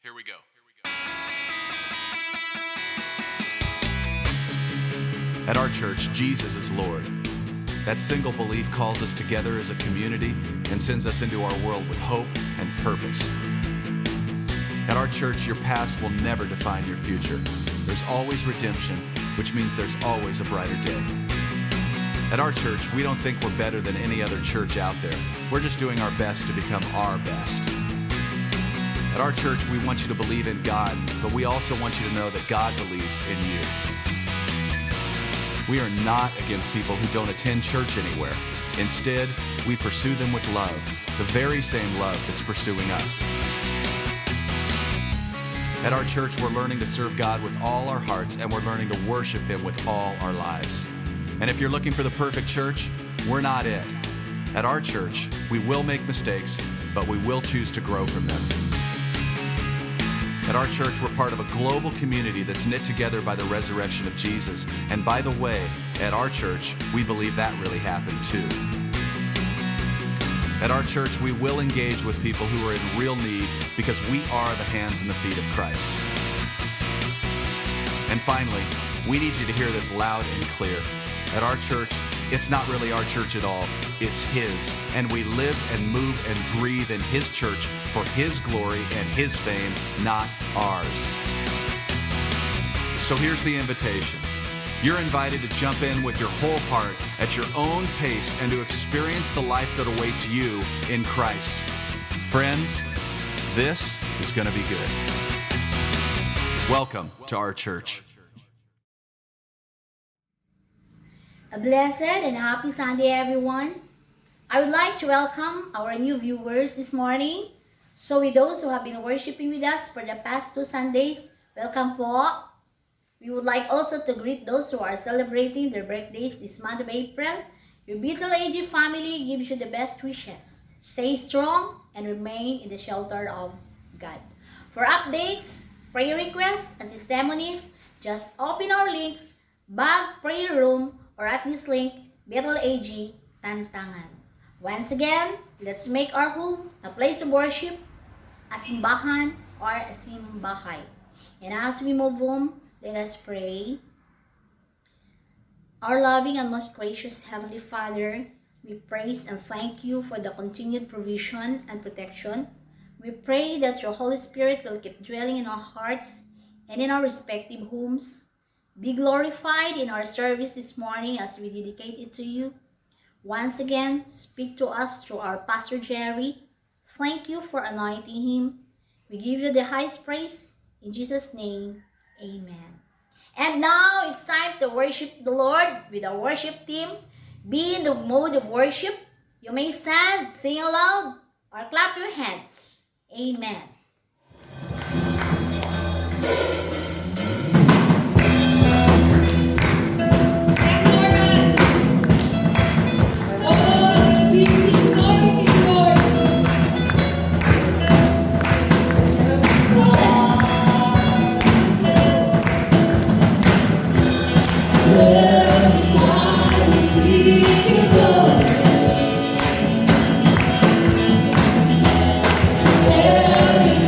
Here we go. At our church, Jesus is Lord. That single belief calls us together as a community and sends us into our world with hope and purpose. At our church, your past will never define your future. There's always redemption, which means there's always a brighter day. At our church, we don't think we're better than any other church out there. We're just doing our best to become our best. At our church, we want you to believe in God, but we also want you to know that God believes in you. We are not against people who don't attend church anywhere. Instead, we pursue them with love, the very same love that's pursuing us. At our church, we're learning to serve God with all our hearts, and we're learning to worship Him with all our lives. And if you're looking for the perfect church, we're not it. At our church, we will make mistakes, but we will choose to grow from them. At our church, we're part of a global community that's knit together by the resurrection of Jesus. And by the way, at our church, we believe that really happened too. At our church, we will engage with people who are in real need because we are the hands and the feet of Christ. And finally, we need you to hear this loud and clear. At our church, it's not really our church at all. It's His. And we live and move and breathe in His church for His glory and His fame, not ours. So here's the invitation. You're invited to jump in with your whole heart at your own pace and to experience the life that awaits you in Christ. Friends, this is going to be good. Welcome to our church. A blessed and happy Sunday, everyone. I would like to welcome our new viewers this morning. So with those who have been worshiping with us for the past 2 Sundays, welcome po. We would like also to greet those who are celebrating their birthdays this month of April. Your Bethel AG family gives you the best wishes. Stay strong and remain in the shelter of God. For updates, prayer requests, and testimonies, just open our links, Bag Prayer Room, or at this link, Bethel AG, Tantangan. Once again, let's make our home a place of worship, a simbahan, or a simbahay. And as we move home, let us pray. Our loving and most gracious Heavenly Father, we praise and thank you for the continued provision and protection. We pray that your Holy Spirit will keep dwelling in our hearts and in our respective homes. Be glorified in our service this morning as we dedicate it to you. Once again, speak to us through our Pastor Jerry. Thank you for anointing him. We give you the highest praise. In Jesus' name, amen. And now it's time to worship the Lord with our worship team. Be in the mode of worship. You may stand, sing aloud, or clap your hands. Amen. Every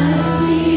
I see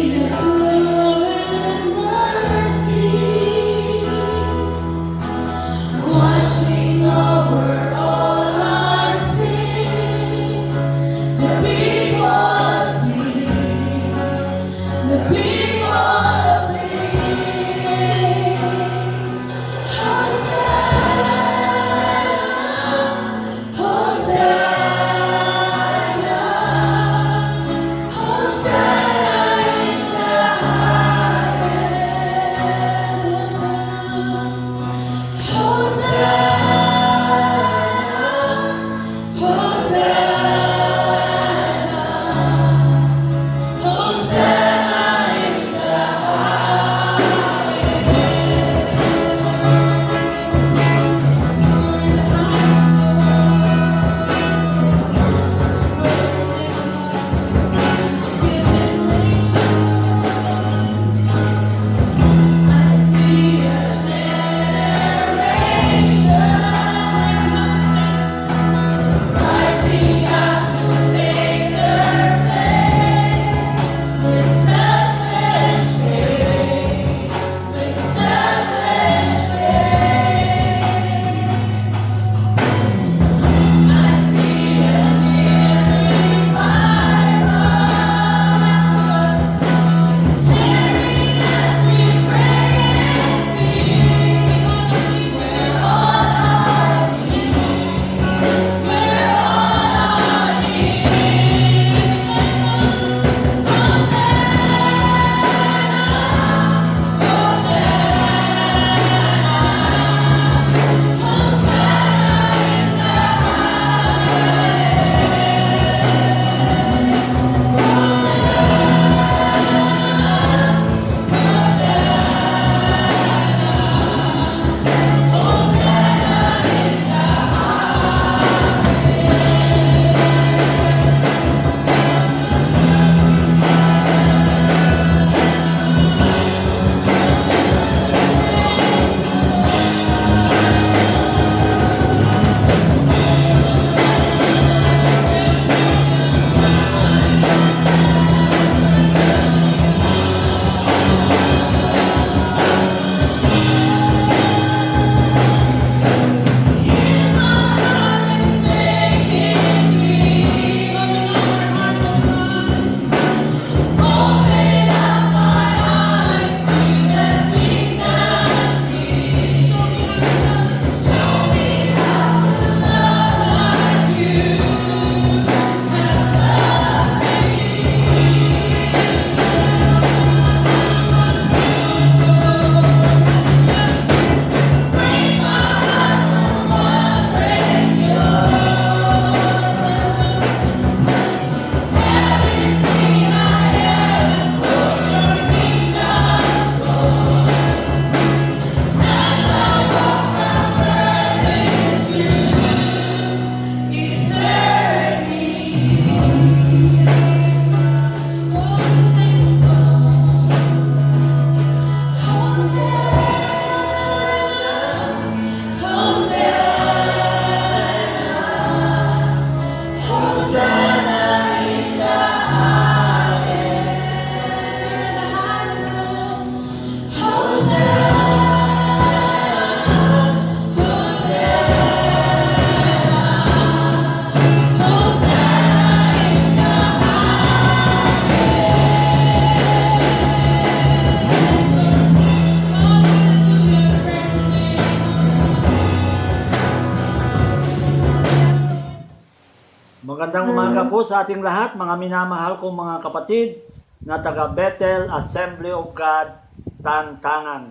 umaga po sa ating lahat, mga minamahal kong mga kapatid na taga Bethel Assembly of God, Tantangan.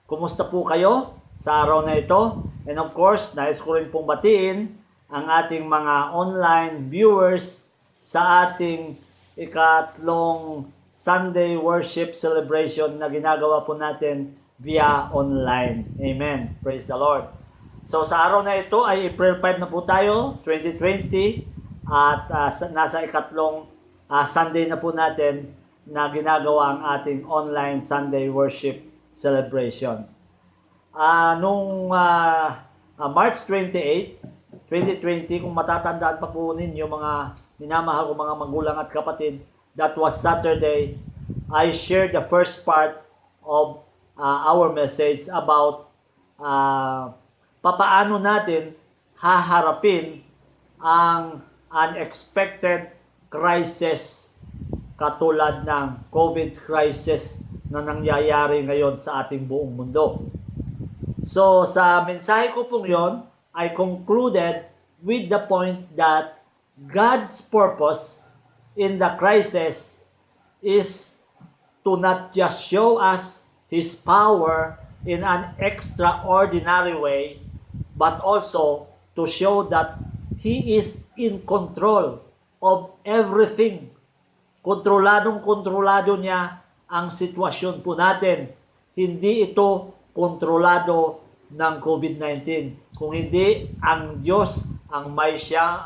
Kumusta po kayo sa araw na ito? And of course, nais ko rin pong batiin ang ating mga online viewers sa ating ikatlong Sunday worship celebration na ginagawa po natin via online. Amen. Praise the Lord. So sa araw na ito ay April 5 na po tayo, 2020. At nasa ikatlong Sunday na po natin na ginagawa ang ating online Sunday worship celebration. Nung March 28, 2020, kung matatandaan pa po ninyo mga minamahal ko mga magulang at kapatid, that was Saturday, I shared the first part of our message about papaano natin haharapin ang unexpected crisis katulad ng COVID crisis na nangyayari ngayon sa ating buong mundo. So sa mensahe ko pong yon, I concluded with the point that God's purpose in the crisis is to not just show us His power in an extraordinary way, but also to show that He is in control of everything. Kontroladong-kontrolado niya ang sitwasyon po natin. Hindi ito kontrolado ng COVID-19. Kung hindi, ang Diyos ang siyang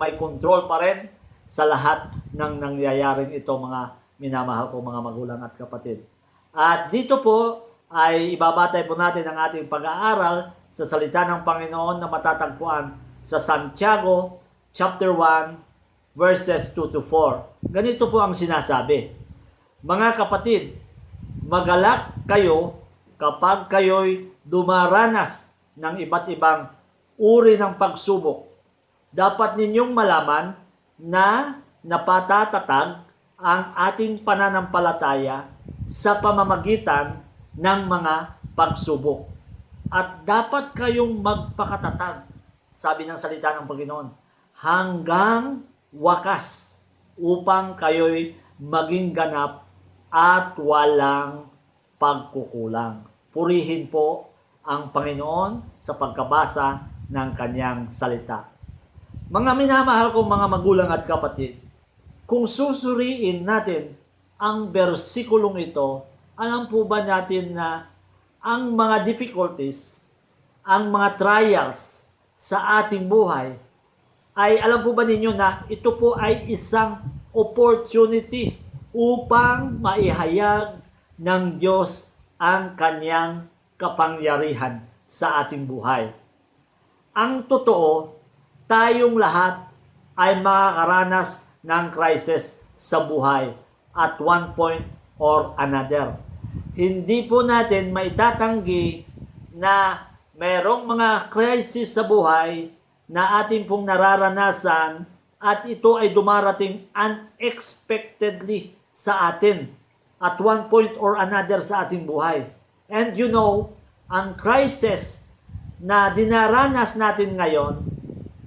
may control pa rin sa lahat ng nangyayaring ito, mga minamahal ko mga magulang at kapatid. At dito po ay ibabatay po natin ang ating pag-aaral sa salita ng Panginoon na matatagpuan sa Santiago chapter 1 verses 2 to 4. Ganito po ang sinasabi: Mga kapatid, magalak kayo kapag kayo'y dumaranas ng iba't ibang uri ng pagsubok. Dapat ninyong malaman na napatatatag ang ating pananampalataya sa pamamagitan ng mga pagsubok. At dapat kayong magpakatatag, sabi ng salita ng Panginoon, hanggang wakas upang kayo'y maging ganap at walang pagkukulang. Purihin po ang Panginoon sa pagkabasa ng kanyang salita. Mga minamahal kong mga magulang at kapatid, kung susuriin natin ang bersikulong ito, alam po ba natin na ang mga difficulties, ang mga trials sa ating buhay, ay alam po ba ninyo na ito po ay isang opportunity upang maihayag ng Diyos ang kanyang kapangyarihan sa ating buhay. Ang totoo, tayong lahat ay makakaranas ng crisis sa buhay at one point or another. Hindi po natin maitatanggi na mayroong mga crisis sa buhay na ating pong nararanasan at ito ay dumarating unexpectedly sa atin at one point or another sa ating buhay. And you know, ang crisis na dinaranas natin ngayon,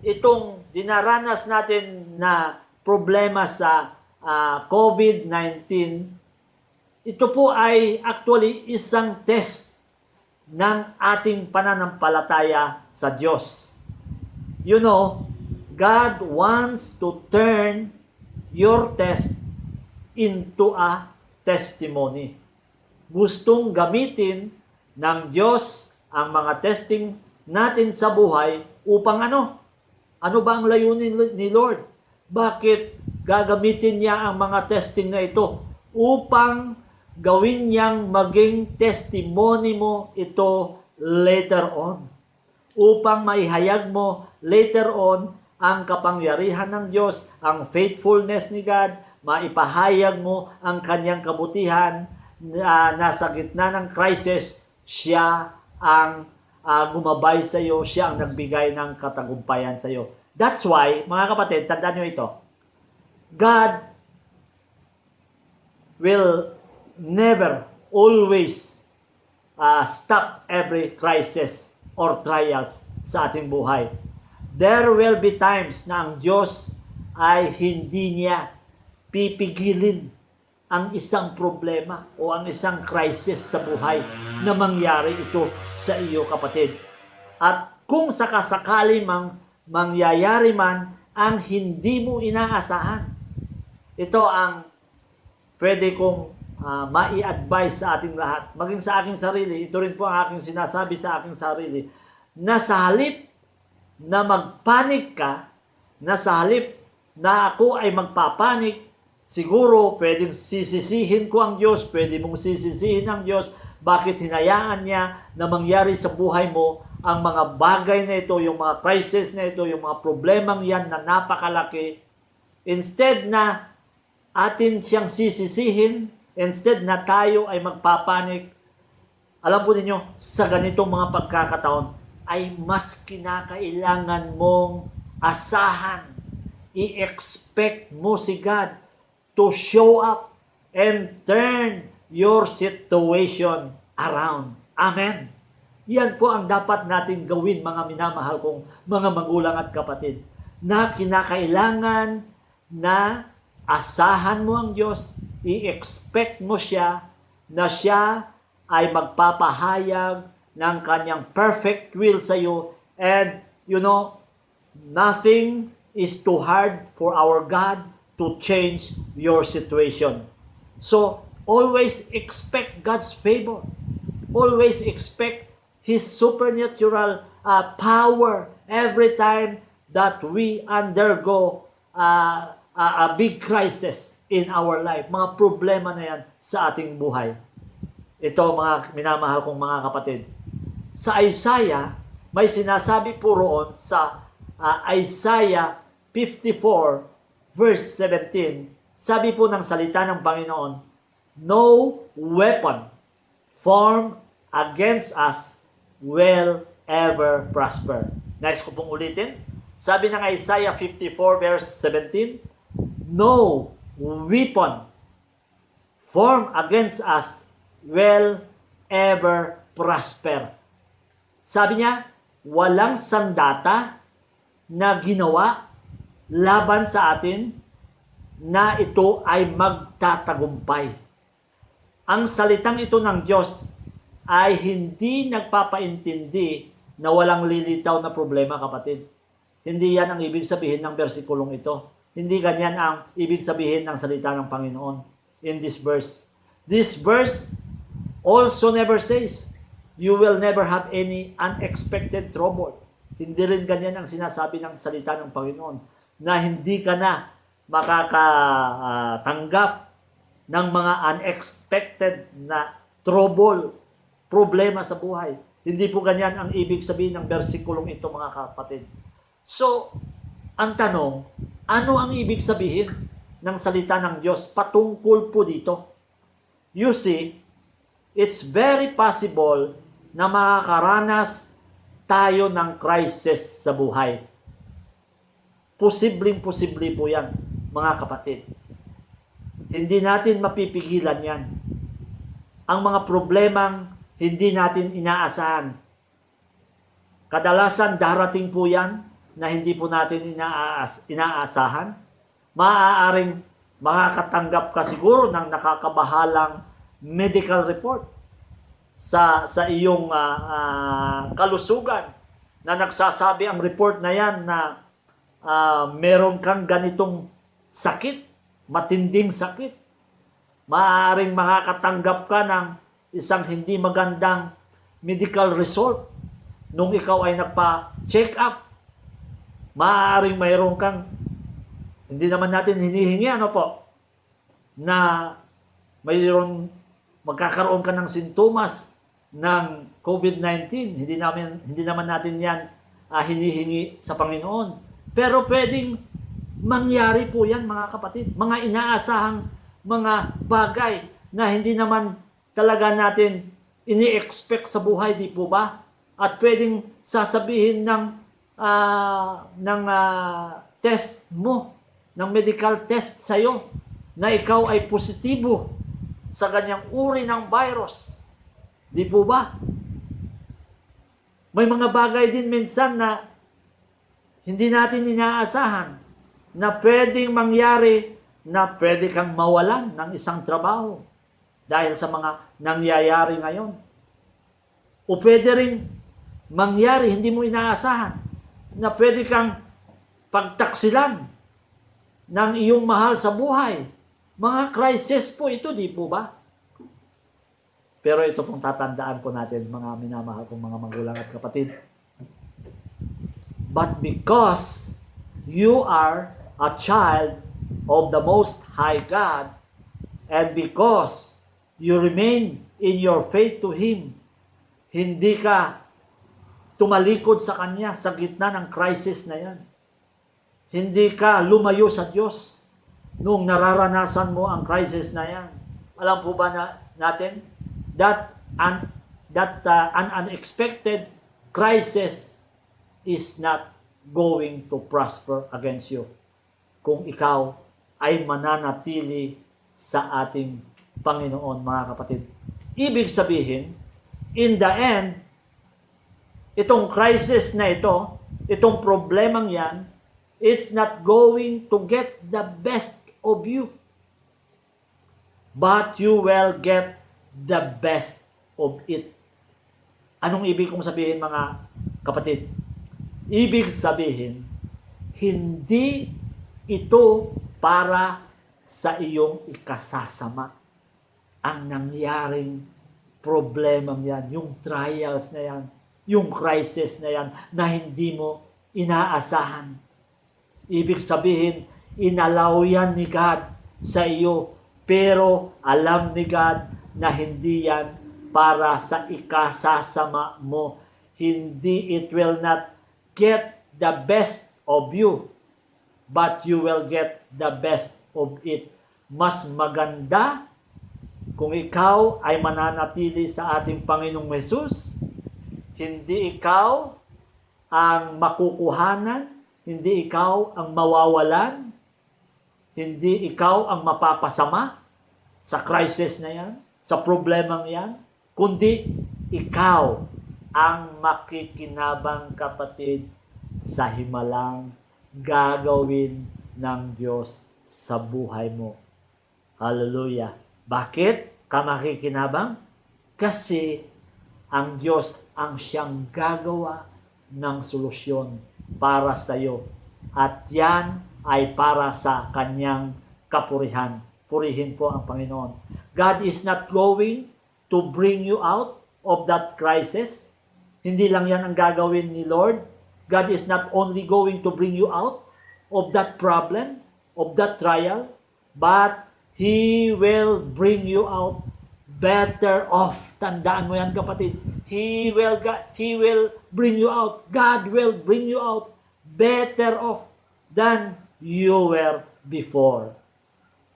itong dinaranas natin na problema sa COVID-19, ito po ay actually isang test ng ating pananampalataya sa Diyos. You know, God wants to turn your test into a testimony. Gustong gamitin ng Diyos ang mga testing natin sa buhay upang ano? Ano ba ang layunin ni Lord? Bakit gagamitin niya ang mga testing na ito? Upang gawin niyang maging testimony mo ito later on. Upang maihayag mo later on ang kapangyarihan ng Diyos, ang faithfulness ni God, maipahayag mo ang kanyang kabutihan na nasa gitna ng crisis, siya ang gumabay sa iyo, siya ang nagbigay ng katagumpayan sa iyo. That's why, mga kapatid, tandaan nyo ito, God will never, always stop every crisis or trials sa ating buhay. there will be times na ang Diyos ay hindi niya pipigilin ang isang problema o ang isang crisis sa buhay na mangyari ito sa iyo, kapatid. At kung sakasakali mang mangyayari man ang hindi mo inaasahan, ito ang pwede kong mai-advise sa ating lahat, maging sa aking sarili. Ito rin po ang aking sinasabi sa aking sarili, na sa halip na magpanik ka, na sa halip na ako ay magpapanik, siguro pwedeng sisisihin ko ang Diyos, pwede mong sisisihin ang Diyos, bakit hinayaan niya na mangyari sa buhay mo ang mga bagay na ito, yung mga crisis na ito, yung mga problemang yan na napakalaki. Instead na atin siyang sisisihin, instead na tayo ay magpapanik, alam po ninyo, sa ganitong mga pagkakataon, ay mas kinakailangan mong asahan, i-expect mo si God to show up and turn your situation around. Amen. Yan po ang dapat natin gawin, mga minamahal kong mga magulang at kapatid, na kinakailangan na asahan mo ang Diyos, i-expect mo siya na siya ay magpapahayag ng kanyang perfect will sa iyo, and nothing is too hard for our God to change your situation. So, always expect God's favor. Always expect His supernatural power every time that we undergo a big crisis in our life. Mga problema na yan sa ating buhay. Ito, mga minamahal kong mga kapatid. Sa Isaiah, may sinasabi po roon sa Isaiah 54 verse 17, sabi po ng salita ng Panginoon, "No weapon formed against us will ever prosper." Nais ko pong ulitin. Sabi ng Isaiah 54 verse 17, "No weapon formed against us will ever prosper." Sabi niya, walang sandata na ginawa laban sa atin na ito ay magtatagumpay. Ang salitang ito ng Diyos ay hindi nagpapaintindi na walang lilitaw na problema, kapatid. Hindi yan ang ibig sabihin ng versikulong ito. Hindi ganyan ang ibig sabihin ng salita ng Panginoon in this verse. This verse also never says, you will never have any unexpected trouble. Hindi rin ganyan ang sinasabi ng salita ng Panginoon, na hindi ka na makakatanggap ng mga unexpected na trouble, problema sa buhay. Hindi po ganyan ang ibig sabihin ng versikulong ito, mga kapatid. So, ang tanong, ano ang ibig sabihin ng salita ng Diyos patungkol po dito? You see, it's very possible na makakaranas tayo ng crisis sa buhay. Posibleng-posible po yan, mga kapatid. Hindi natin mapipigilan yan. Ang mga problemang hindi natin inaasahan. Kadalasan darating po yan na hindi po natin inaasahan. Maaaring makakatanggap ka siguro ng nakakabahalang medical report sa iyong kalusugan, na nagsasabi ang report na yan na meron kang ganitong sakit, matinding sakit. Maaaring makakatanggap ka ng isang hindi magandang medical result nung ikaw ay nagpa-check up. Maaaring mayroon kang, hindi naman natin hinihingi, na mayroon magkakaroon ka ng sintomas ng COVID-19. Hindi naman natin yan hinihingi sa Panginoon. Pero pwedeng mangyari po yan, mga kapatid. Mga inaasahang mga bagay na hindi naman talaga natin ini-expect sa buhay, di po ba? At pwedeng sasabihin ng test mo, ng medical test sa'yo, na ikaw ay positibo sa ganyang uri ng virus. Di po ba? May mga bagay din minsan na Hindi natin inaasahan na pwedeng mangyari na pwede kang mawalan ng isang trabaho dahil sa mga nangyayari ngayon. O pwede rin mangyari, hindi mo inaasahan, na pwede kang pagtaksilan ng iyong mahal sa buhay. Mga crisis po ito, di po ba? Pero ito pong tatandaan po natin, mga minamahal kong mga magulang at kapatid. But because you are a child of the Most High God, and because you remain in your faith to Him, hindi ka tumalikod sa Kanya sa gitna ng crisis na yan. Hindi ka lumayo sa Diyos nung nararanasan mo ang crisis na yan. Alam po ba natin that an unexpected crisis is not going to prosper against you kung ikaw ay mananatili sa ating Panginoon, mga kapatid. Ibig sabihin, in the end, itong crisis na ito, itong problemang yan, it's not going to get the best of you. But you will get the best of it. Anong ibig kong sabihin, mga kapatid? Ibig sabihin, hindi ito para sa iyong ikasasama. Ang nangyaring problemang yan, yung trials na yan, yung crisis na yan, na hindi mo inaasahan. Ibig sabihin, inalaw yan ni God sa iyo, pero alam ni God na hindi yan para sa ikasasama mo. Hindi, it will not get the best of you, but you will get the best of it. Mas maganda kung ikaw ay mananatili sa ating Panginoong Hesus, hindi ikaw ang makukuhanan, hindi ikaw ang mawawalan, hindi ikaw ang mapapasama sa crisis na yan, sa problemang yan, kundi ikaw ang makikinabang, kapatid, sa himalang gagawin ng Diyos sa buhay mo. Hallelujah. Bakit ka makikinabang? Kasi ang Diyos ang siyang gagawa ng solusyon para sa iyo. At yan ay para sa kanyang kapurihan. Purihin po ang Panginoon. God is not going to bring you out of that crisis. Hindi lang yan ang gagawin ni Lord. God is not only going to bring you out of that problem, of that trial, but He will bring you out better off. Tandaan mo yan, kapatid. He will bring you out. God will bring you out better off than you were before.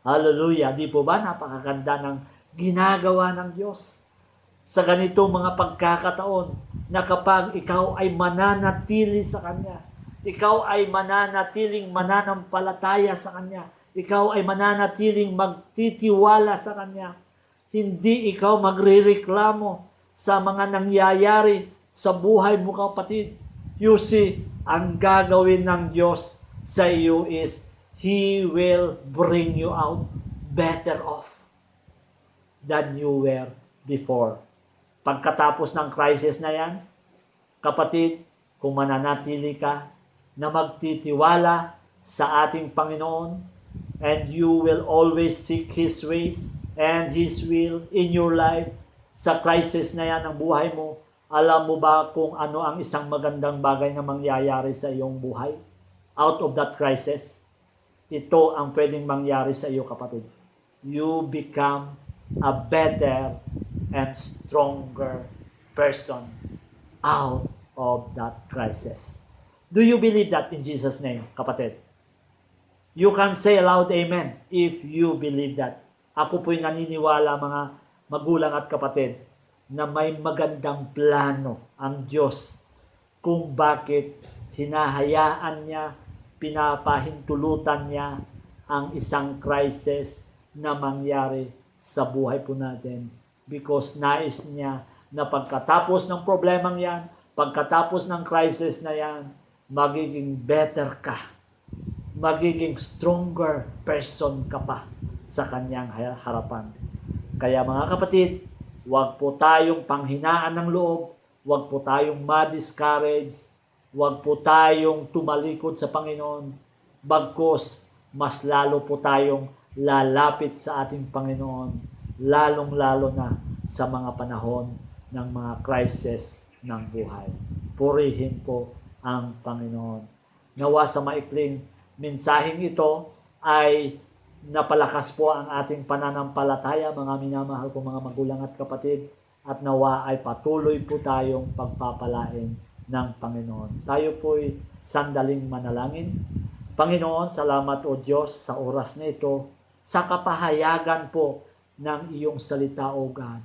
Hallelujah. Di po ba napakaganda ng ginagawa ng Diyos sa ganitong mga pagkakataon na kapag ikaw ay mananatili sa Kanya, ikaw ay mananatiling mananampalataya sa Kanya, ikaw ay mananatiling magtitiwala sa Kanya, hindi ikaw magrereklamo sa mga nangyayari sa buhay mo, kapatid. You see, ang gagawin ng Diyos sa iyo is He will bring you out better off than you were before. Pagkatapos ng crisis na yan, kapatid, kung mananatili ka na magtitiwala sa ating Panginoon, and you will always seek His ways and His will in your life, sa crisis na yan ng buhay mo, alam mo ba kung ano ang isang magandang bagay na mangyayari sa iyong buhay? Out of that crisis, ito ang pwedeng mangyari sa iyo, kapatid. You become a better and stronger person out of that crisis. Do you believe that in Jesus' name, kapatid? You can say aloud amen if you believe that. Ako po'y naniniwala, mga magulang at kapatid, na may magandang plano ang Diyos kung bakit hinahayaan niya, pinapahintulutan niya ang isang crisis na mangyari sa buhay po natin. Because nais niya na pagkatapos ng problemang yan, pagkatapos ng crisis na yan, magiging better ka, magiging stronger person ka pa sa kanyang harapan. Kaya mga kapatid, huwag po tayong panghinaan ng loob, huwag po tayong ma-discourage, huwag po tayong tumalikod sa Panginoon, bagkus mas lalo po tayong lalapit sa ating Panginoon, lalong-lalo na sa mga panahon ng mga crisis ng buhay. Purihin po ang Panginoon. Nawa sa maikling mensaheng ito ay napalakas po ang ating pananampalataya, mga minamahal kong mga magulang at kapatid, at nawa ay patuloy po tayong pagpapalain ng Panginoon. Tayo po'y sandaling manalangin. Panginoon, salamat o Diyos sa oras na ito, sa kapahayagan po ng iyong salita, O God.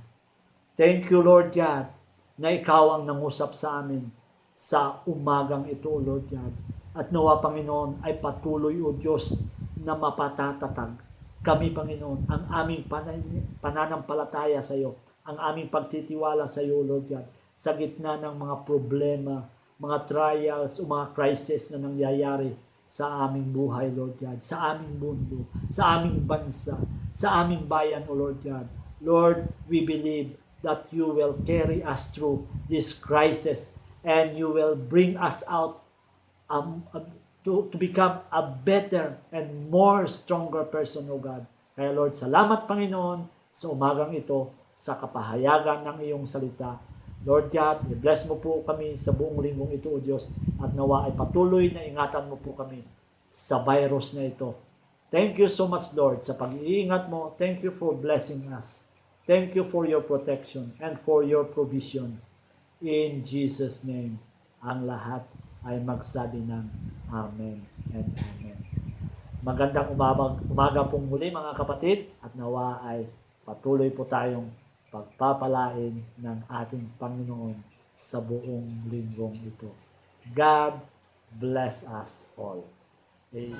Thank you, Lord God, na ikaw ang nangusap sa amin sa umagang ito, O Lord God. At nawa, Panginoon, ay patuloy, O Diyos, na mapatatatag kami, Panginoon, ang aming pananampalataya sa iyo, ang aming pagtitiwala sa iyo, Lord God, sa gitna ng mga problema, mga trials o mga crisis na nangyayari sa aming buhay, Lord God, sa aming mundo, sa aming bansa, sa aming bayan, O Lord God. Lord, we believe that you will carry us through this crisis and you will bring us out to become a better and more stronger person, O God. Kaya Lord, salamat Panginoon sa umagang ito, sa kapahayagan ng iyong salita. Lord God, i-bless mo po kami sa buong linggong ito, O Diyos, at nawa ay patuloy na ingatan mo po kami sa virus na ito. Thank you so much, Lord, sa pag-iingat mo. Thank you for blessing us. Thank you for your protection and for your provision. In Jesus' name, ang lahat ay magsabi ng Amen and Amen. Magandang umaga pong muli mga kapatid, at nawa ay patuloy po tayong pagpapalain ng ating Panginoon sa buong linggong ito. God bless us all. Amen.